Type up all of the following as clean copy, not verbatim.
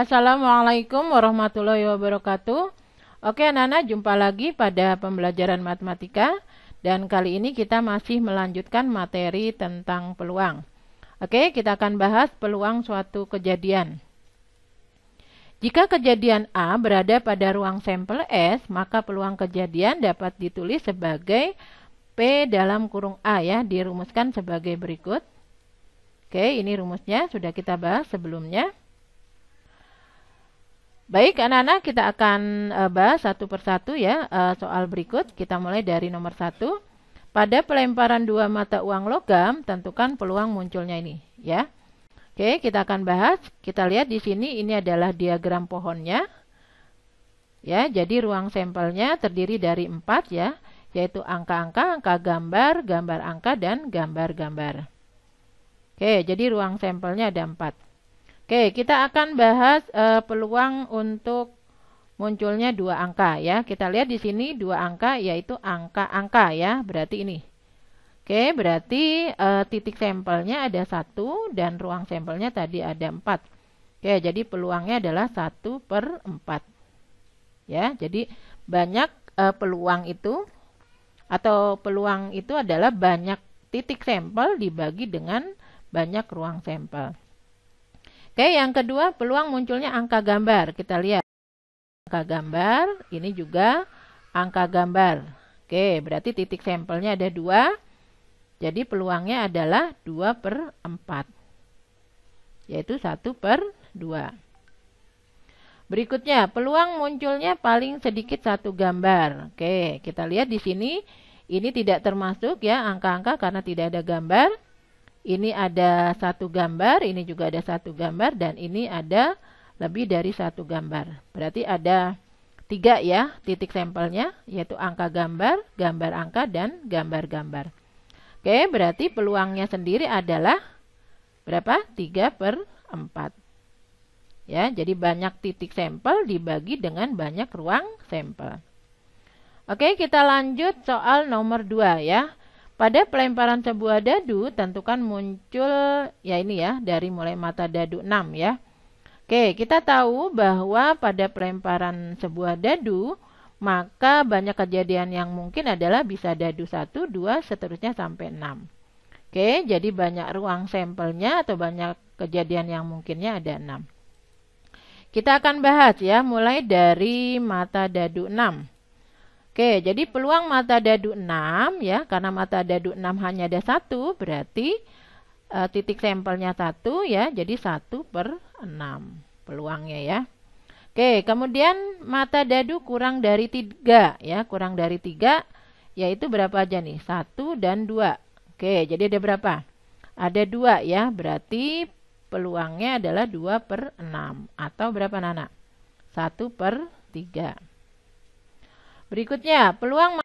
Assalamualaikum warahmatullahi wabarakatuh. Oke anak-anak, jumpa lagi pada pembelajaran matematika. Dan kali ini kita masih melanjutkan materi tentang peluang. Oke, kita akan bahas peluang suatu kejadian. Jika kejadian A berada pada ruang sampel S, maka peluang kejadian dapat ditulis sebagai P dalam kurung A ya, dirumuskan sebagai berikut. Oke, ini rumusnya sudah kita bahas sebelumnya. Baik anak-anak, kita akan bahas satu persatu ya soal berikut. Kita mulai dari nomor 1. Pada pelemparan dua mata uang logam, tentukan peluang munculnya ini ya. Oke, kita akan bahas. Kita lihat di sini ini adalah diagram pohonnya. Ya, jadi ruang sampelnya terdiri dari 4 ya, yaitu angka-angka, angka gambar, gambar angka dan gambar-gambar. Oke, jadi ruang sampelnya ada 4. Oke, kita akan bahas peluang untuk munculnya dua angka ya. Kita lihat di sini dua angka yaitu angka-angka ya, berarti ini. Oke, berarti titik sampelnya ada 1 dan ruang sampelnya tadi ada 4. Oke, jadi peluangnya adalah 1/4. Ya, jadi banyak peluang itu atau peluang itu adalah banyak titik sampel dibagi dengan banyak ruang sampel. Oke, yang kedua peluang munculnya angka gambar. Kita lihat angka gambar, ini juga angka gambar. Oke, berarti titik sampelnya ada 2. Jadi peluangnya adalah 2/4. Yaitu 1/2. Berikutnya, peluang munculnya paling sedikit 1 gambar. Oke, kita lihat di sini. Ini tidak termasuk ya angka-angka karena tidak ada gambar. Ini ada 1 gambar, ini juga ada 1 gambar, dan ini ada lebih dari 1 gambar. Berarti ada 3 ya titik sampelnya, yaitu angka gambar, gambar angka, dan gambar-gambar. Oke, berarti peluangnya sendiri adalah berapa? 3/4. Ya, jadi banyak titik sampel dibagi dengan banyak ruang sampel. Oke, kita lanjut soal nomor 2 ya. Pada pelemparan sebuah dadu, tentukan muncul, ya ini ya, dari mulai mata dadu 6 ya. Oke, kita tahu bahwa pada pelemparan sebuah dadu, maka banyak kejadian yang mungkin adalah bisa dadu 1, 2, seterusnya sampai 6. Oke, jadi banyak ruang sampelnya atau banyak kejadian yang mungkinnya ada 6. Kita akan bahas ya, mulai dari mata dadu 6. Oke, jadi peluang mata dadu 6 ya, karena mata dadu 6 hanya ada 1, berarti titik sampelnya 1 ya, jadi 1/6 peluangnya ya. Oke, kemudian mata dadu kurang dari 3 ya, kurang dari 3 yaitu berapa aja nih? 1 dan 2. Oke, jadi ada berapa? Ada 2 ya, berarti peluangnya adalah 2/6 atau berapa Nana? 1/3. Berikutnya, peluang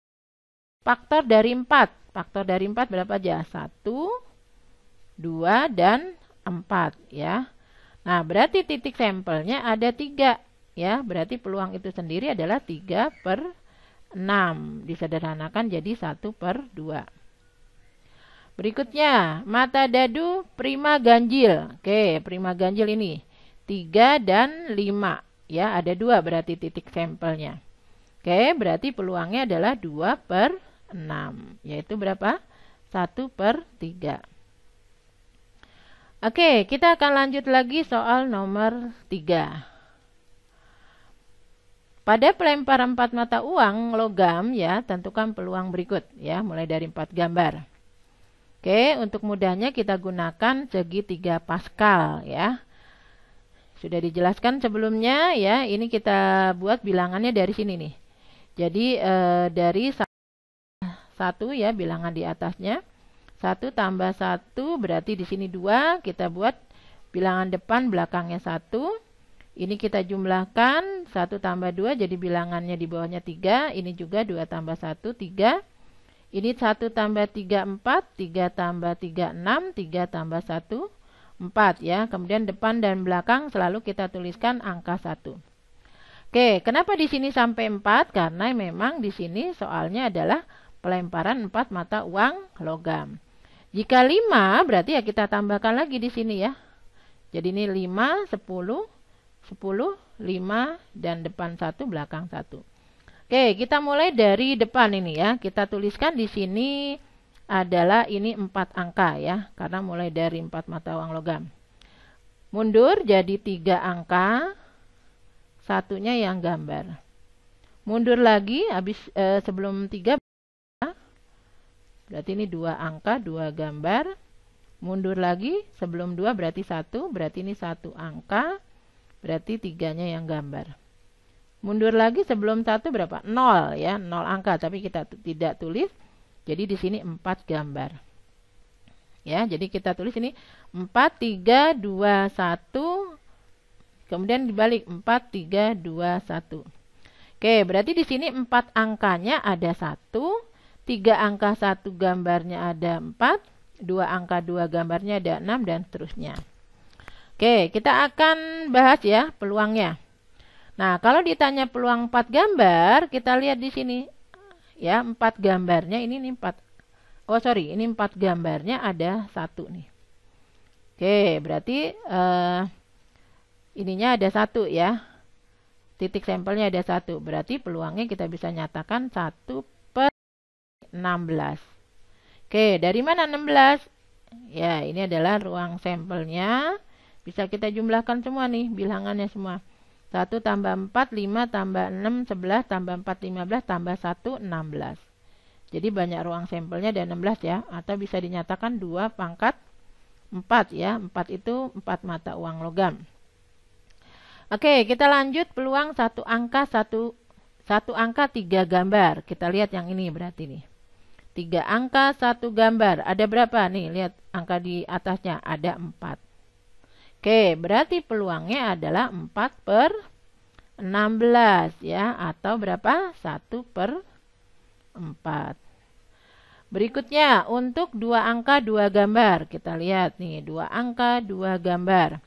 faktor dari 4. Faktor dari 4 berapa aja? 1, 2, dan 4 ya. Nah, berarti titik sampelnya ada 3 ya. Berarti peluang itu sendiri adalah 3/6. Disederhanakan jadi 1/2. Berikutnya, mata dadu prima ganjil. Oke, prima ganjil ini 3 dan 5 ya. Ada 2 berarti titik sampelnya. Oke, berarti peluangnya adalah 2/6, yaitu berapa? 1/3. Oke, kita akan lanjut lagi soal nomor 3. Pada pelemparan 4 mata uang logam ya, tentukan peluang berikut ya, mulai dari 4 gambar. Oke, untuk mudahnya kita gunakan segi 3 Pascal ya. Sudah dijelaskan sebelumnya ya, ini kita buat bilangannya dari sini nih. Jadi dari 1 ya, bilangan di atasnya. 1 tambah 1 berarti di sini 2. Kita buat bilangan depan belakangnya 1. Ini kita jumlahkan 1 tambah 2 jadi bilangannya di bawahnya 3. Ini juga 2 tambah 1, 3. Ini 1 tambah 3, 4. 3 tambah 3, 6. 3 tambah 1, 4 ya. Kemudian depan dan belakang selalu kita tuliskan angka 1. Oke, kenapa di sini sampai 4? Karena memang di sini soalnya adalah pelemparan 4 mata uang logam. Jika 5 berarti ya kita tambahkan lagi di sini ya. Jadi ini 5, 10, 10, 5, dan depan 1, belakang 1. Oke, kita mulai dari depan ini ya. Kita tuliskan di sini adalah ini 4 angka ya, karena mulai dari 4 mata uang logam. Mundur jadi 3 angka, satunya yang gambar. Mundur lagi habis sebelum 3, berarti ini 2 angka, 2 gambar. Mundur lagi sebelum 2 berarti 1, berarti ini 1 angka, berarti 3-nya yang gambar. Mundur lagi sebelum 1 berapa? 0 ya, 0 angka, tapi kita tidak tulis. Jadi di sini 4 gambar. Ya, jadi kita tulis ini 4, 3, 2, 1. Kemudian dibalik 4, 3, 2, 1. Oke, berarti di sini 4 angkanya ada 1. 3 angka 1 gambarnya ada 4, 2 angka 2 gambarnya ada 6, dan seterusnya. Oke, kita akan bahas ya peluangnya. Nah, kalau ditanya peluang 4 gambar, kita lihat di sini. Ya, 4 gambarnya ini 4. Oh, sorry, ini 4 gambarnya ada 1 nih. Oke, berarti ininya ada 1 ya. Titik sampelnya ada 1. Berarti peluangnya kita bisa nyatakan 1/16. Oke, dari mana 16? Ya, ini adalah ruang sampelnya. Bisa kita jumlahkan semua nih, bilangannya semua. 1 tambah 4, 5 tambah 6, 11 tambah 4, 15 tambah 1, 16. Jadi banyak ruang sampelnya ada 16 ya. Atau bisa dinyatakan 2 pangkat 4 ya. 4 itu 4 mata uang logam. Oke, kita lanjut peluang 1 angka 3 gambar. Kita lihat yang ini berarti nih. 3 angka 1 gambar. Ada berapa nih? Lihat angka di atasnya. Ada 4. Oke, berarti peluangnya adalah 4/16 ya. Atau berapa? 1/4. Berikutnya untuk 2 angka 2 gambar. Kita lihat nih, 2 angka 2 gambar.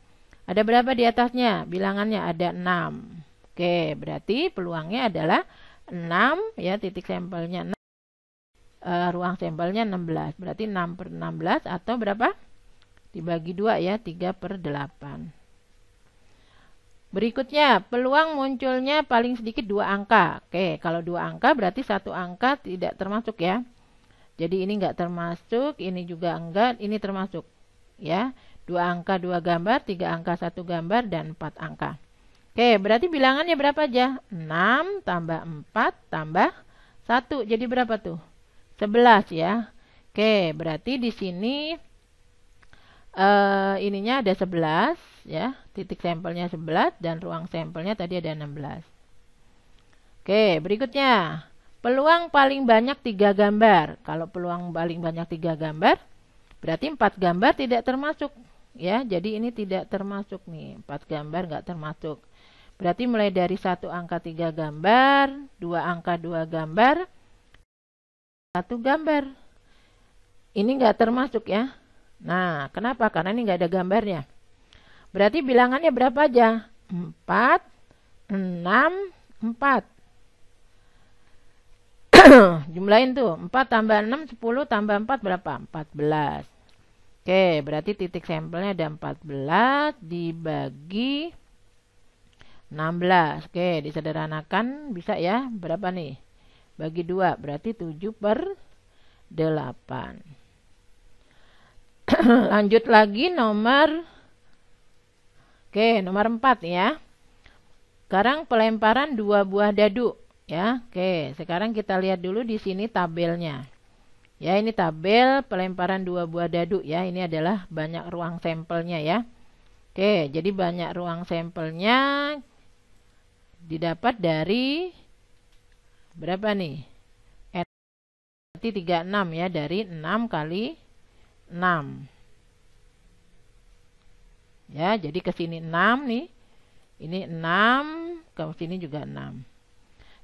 Ada berapa di atasnya? Bilangannya ada 6. Oke, berarti peluangnya adalah 6 ya, titik sampelnya 6. Ruang sampelnya 16. Berarti 6/16 atau berapa? Dibagi 2 ya, 3/8. Berikutnya, peluang munculnya paling sedikit 2 angka. Oke, kalau 2 angka berarti 1 angka tidak termasuk ya. Jadi ini enggak termasuk, ini juga enggak, ini termasuk. Ya, 2 angka 2 gambar, 3 angka 1 gambar, dan 4 angka. Oke, berarti bilangannya berapa aja? 6 tambah 4 tambah 1. Jadi berapa tuh? 11 ya. Oke, berarti di sini ininya ada 11 ya. Titik sampelnya 11 dan ruang sampelnya tadi ada 16. Oke, berikutnya. Peluang paling banyak 3 gambar. Kalau peluang paling banyak 3 gambar, berarti 4 gambar tidak termasuk. Ya, jadi ini tidak termasuk nih. 4 gambar nggak termasuk. Berarti mulai dari 1 angka 3 gambar, 2 angka 2 gambar, 1 gambar. Ini nggak termasuk ya. Nah, kenapa? Karena ini nggak ada gambarnya. Berarti bilangannya berapa aja? 4, 6, 4. Jumlahin tuh. 4 tambah 6, 10 tambah 4 berapa? 14. Oke, berarti titik sampelnya ada 14 dibagi 16. Oke, disederhanakan bisa ya. Berapa nih? Bagi 2, berarti 7/8. Lanjut lagi nomor 4 ya. Sekarang pelemparan 2 buah dadu ya. Oke, sekarang kita lihat dulu di sini tabelnya. Ya, ini tabel pelemparan 2 buah dadu ya. Ini adalah banyak ruang sampelnya ya. Oke, jadi banyak ruang sampelnya didapat dari berapa nih? Berarti 36 ya, dari 6 kali 6. Ya, jadi ke sini 6 nih. Ini 6, ke sini juga 6.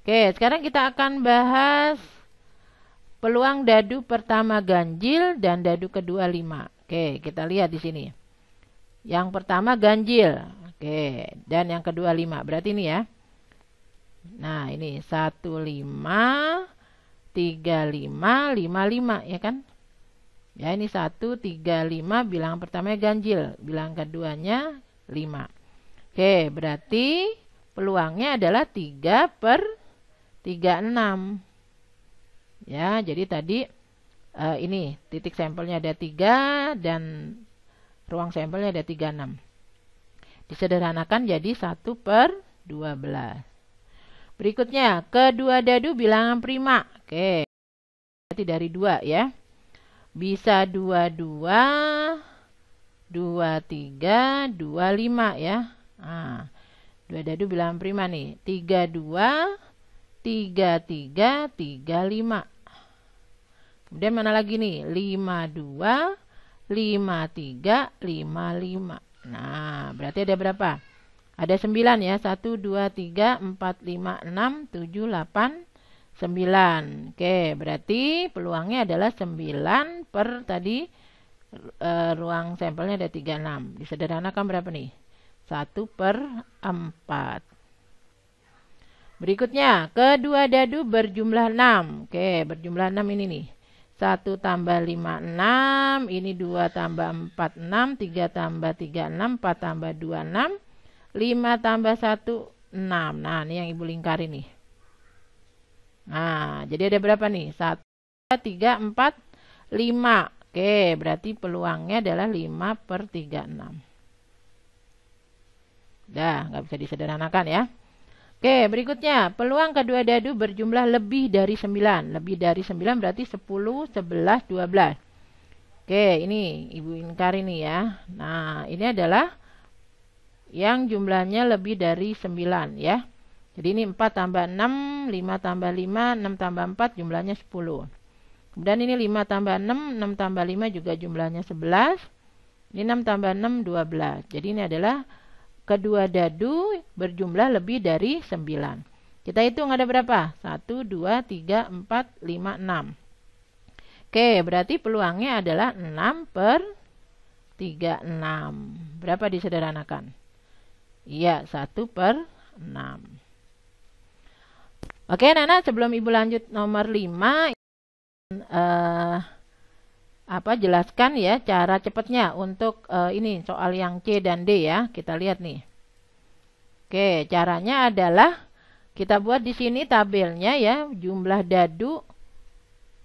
Oke, sekarang kita akan bahas peluang dadu pertama ganjil dan dadu kedua 5. Oke, kita lihat di sini. Yang pertama ganjil. Oke, dan yang kedua 5. Berarti ini ya. Nah, ini 1, 5, 3, 5, 5, 5 ya kan? Ya, ini 1, 3, 5, bilangan pertamanya ganjil, bilangan keduanya 5. Oke, berarti peluangnya adalah 3 per 36. Ya, jadi tadi ini titik sampelnya ada 3 dan ruang sampelnya ada 36. Disederhanakan jadi 1 per 12. Berikutnya, kedua dadu bilangan prima. Oke, berarti dari 2 ya. Bisa 22, 23, 25 ya. Nah, dua dadu bilangan prima nih. 32, 33, 35. Kemudian mana lagi nih? 52, 53, 55. Nah, berarti ada berapa? Ada 9 ya. 1, 2, 3, 4, 5, 6, 7, 8, 9. Oke, berarti peluangnya adalah 9 per tadi ruang sampelnya ada 36. Disederhanakan berapa nih? 1 per 4. Berikutnya, kedua dadu berjumlah 6. Oke, berjumlah 6 ini nih. 1 tambah 5, 6. Ini 2 tambah 4, 6. 3 tambah 3, 6. 4 tambah 2, 6. 5 tambah 1, 6. Nah, ini yang ibu lingkari nih. Nah, jadi ada berapa nih? 1, 3, 4, 5. Oke, berarti peluangnya adalah 5 per 36. Dah, nggak bisa disederhanakan ya. Oke, berikutnya. Peluang kedua dadu berjumlah lebih dari 9. Lebih dari 9 berarti 10, 11, 12. Oke, ini ibu ingkari nih ya. Nah, ini adalah yang jumlahnya lebih dari 9 ya. Jadi ini 4 tambah 6, 5 tambah 5, 6 tambah 4 jumlahnya 10. Kemudian ini 5 tambah 6, 6 tambah 5 juga jumlahnya 11. Ini 6 tambah 6, 12. Jadi ini adalah kedua dadu berjumlah lebih dari 9. Kita hitung ada berapa? 1, 2, 3, 4, 5, 6. Oke, berarti peluangnya adalah 6 per 36. Berapa disederhanakan? Iya, 1 per 6. Oke, Nana, sebelum ibu lanjut nomor 5, jelaskan ya cara cepatnya untuk ini soal yang C dan D ya. Kita lihat nih. Oke, caranya adalah kita buat di sini tabelnya ya, jumlah dadu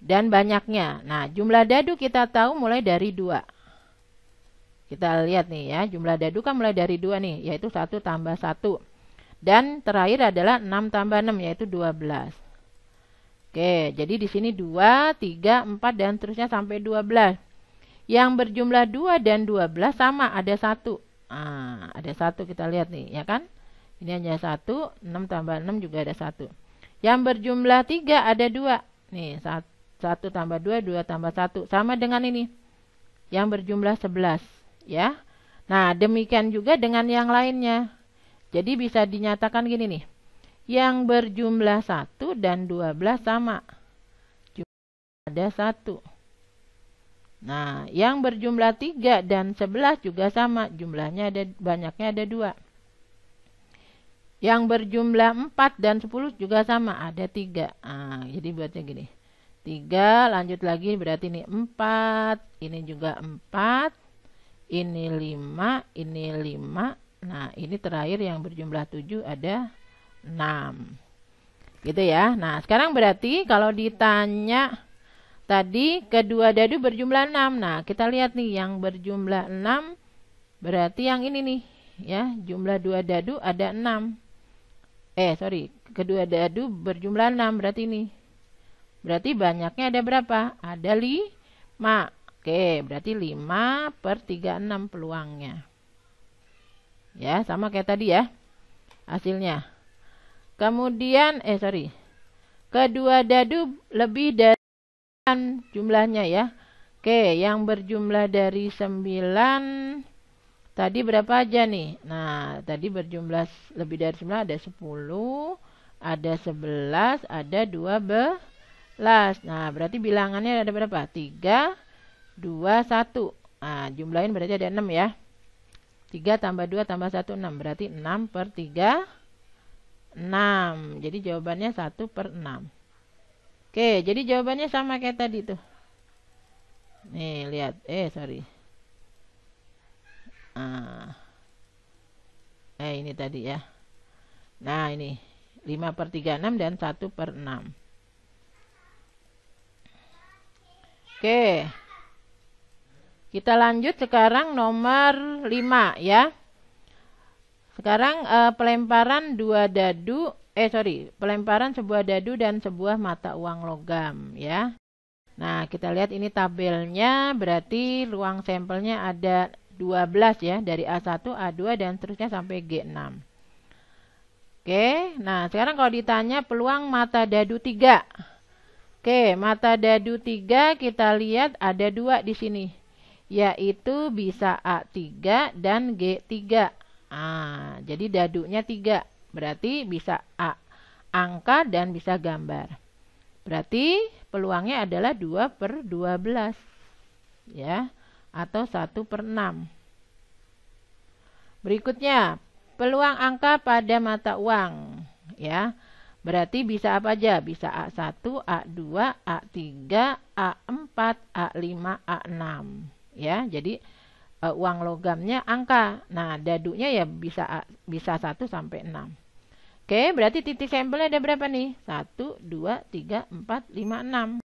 dan banyaknya. Nah, jumlah dadu kita tahu mulai dari 2. Kita lihat nih ya, jumlah dadu kan mulai dari 2 nih, yaitu 1 tambah 1. Dan terakhir adalah 6 tambah 6, yaitu 12. Oke, jadi di sini 2, 3, 4, dan terusnya sampai 12. Yang berjumlah 2 dan 12 sama, ada 1. Nah, ada 1 kita lihat nih, ya kan? Ini hanya 1, 6 tambah 6 juga ada 1. Yang berjumlah 3 ada 2. Nih, 1 tambah 2, 2 tambah 1. Sama dengan ini. Yang berjumlah 11. Ya. Nah, demikian juga dengan yang lainnya. Jadi bisa dinyatakan gini nih. Yang berjumlah 1 dan 12 sama. Jumlah ada 1. Nah, yang berjumlah 3 dan 11 juga sama. Jumlahnya ada, banyaknya ada 2. Yang berjumlah 4 dan 10 juga sama. Ada 3. Nah, jadi buatnya gini. 3, lanjut lagi berarti ini 4. Ini juga 4. Ini 5. Ini 5. Nah, ini terakhir yang berjumlah 7 ada 6. Gitu ya. Nah, sekarang berarti kalau ditanya tadi kedua dadu berjumlah 6. Nah, kita lihat nih yang berjumlah 6 berarti yang ini nih. Ya, jumlah dua dadu ada 6. Kedua dadu berjumlah 6 berarti ini. Berarti banyaknya ada berapa? Ada 5. Oke, berarti 5 per 36 peluangnya. Ya, sama kayak tadi ya. Hasilnya. Kemudian, kedua dadu lebih dari 9 jumlahnya ya. Oke, yang berjumlah dari 9. Tadi berapa aja nih? Nah, tadi berjumlah lebih dari 9 ada 10. Ada 11. Ada 12. Nah, berarti bilangannya ada berapa? 3, 2, 1. Nah, jumlahin berarti ada 6 ya. 3 tambah 2 tambah 1, 6. Berarti 6 per 3, 6. Jadi jawabannya 1 per 6. Oke, jadi jawabannya sama kayak tadi tuh. Nih, lihat. ini tadi ya. Nah ini 5/36 dan 1/6. Oke. Kita lanjut sekarang nomor 5 ya. Sekarang pelemparan pelemparan sebuah dadu dan sebuah mata uang logam ya. Nah, kita lihat ini tabelnya, berarti ruang sampelnya ada 12 ya, dari A1, A2 dan seterusnya sampai G6. Oke, nah sekarang kalau ditanya peluang mata dadu 3. Oke, mata dadu 3 kita lihat ada 2 di sini, yaitu bisa A3 dan G3. Jadi dadunya 3, berarti bisa angka dan bisa gambar. Berarti peluangnya adalah 2/12 ya, atau 1/6. Berikutnya, peluang angka pada mata uang ya. Berarti bisa apa aja? Bisa A1, A2, A3, A4, A5, A6 ya. Jadi uang logamnya angka. Nah, dadunya ya bisa 1 sampai 6. Oke, berarti titik sampelnya ada berapa nih? 1, 2, 3, 4, 5, 6.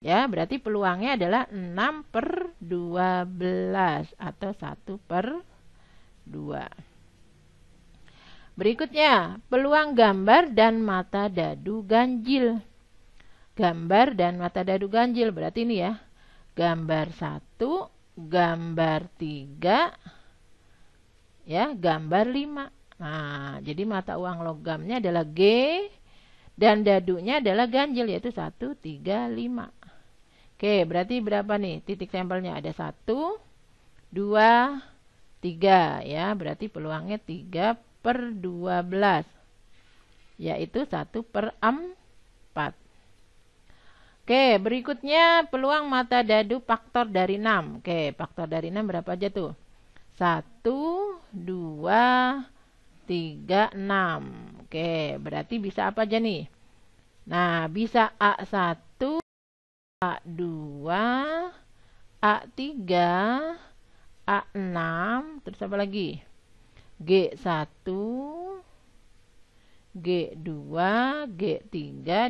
Ya, berarti peluangnya adalah 6/12 atau 1/2. Berikutnya, peluang gambar dan mata dadu ganjil. Gambar dan mata dadu ganjil berarti ini ya. Gambar 1, gambar 3, ya, gambar 5. Nah, jadi mata uang logamnya adalah G dan dadunya adalah ganjil, yaitu 1, 3, 5. Oke, berarti berapa nih titik sampelnya? Ada 1, 2, 3 ya. Berarti peluangnya 3/12, yaitu 1/4. Oke, berikutnya peluang mata dadu faktor dari 6. Oke, faktor dari 6 berapa aja tuh? 1, 2, 3, 6. Oke, berarti bisa apa aja nih? Nah, bisa A1, A2, A3, A6, terus apa lagi? G1, G2, G3,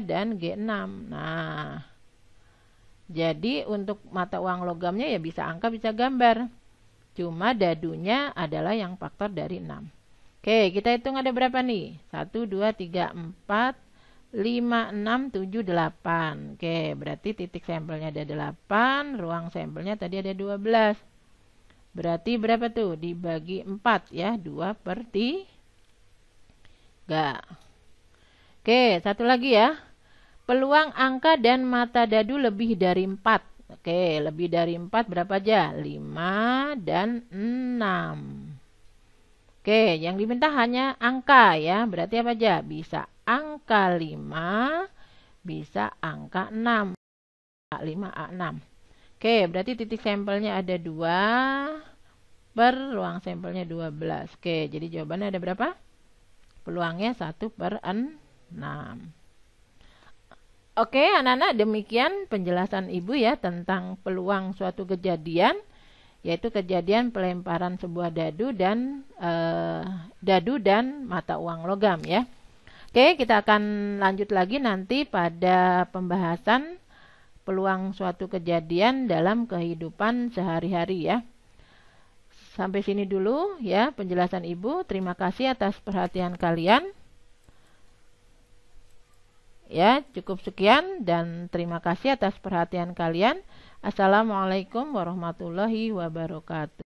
dan G6. Nah, jadi untuk mata uang logamnya ya bisa angka, bisa gambar. Cuma dadunya adalah yang faktor dari 6. Oke, kita hitung ada berapa nih? 1, 2, 3, 4, 5, 6, 7, 8. Oke, berarti titik sampelnya ada 8, ruang sampelnya tadi ada 12. Berarti berapa tuh? Dibagi 4 ya, 2/3. Oke, satu lagi ya. Peluang angka dan mata dadu lebih dari 4. Oke, lebih dari 4 berapa aja? 5 dan 6. Oke, yang diminta hanya angka ya. Berarti apa aja? Bisa angka 5, bisa angka 6. A5, A6. Oke, berarti titik sampelnya ada 2 per ruang sampelnya 12. Oke, jadi jawabannya ada berapa? Peluangnya 1/6. Oke, anak-anak, demikian penjelasan Ibu ya tentang peluang suatu kejadian, yaitu kejadian pelemparan sebuah dadu dan mata uang logam ya. Oke, kita akan lanjut lagi nanti pada pembahasan peluang suatu kejadian dalam kehidupan sehari-hari ya. Sampai sini dulu ya penjelasan Ibu. Terima kasih atas perhatian kalian. Ya, cukup sekian dan terima kasih atas perhatian kalian. Assalamualaikum warahmatullahi wabarakatuh.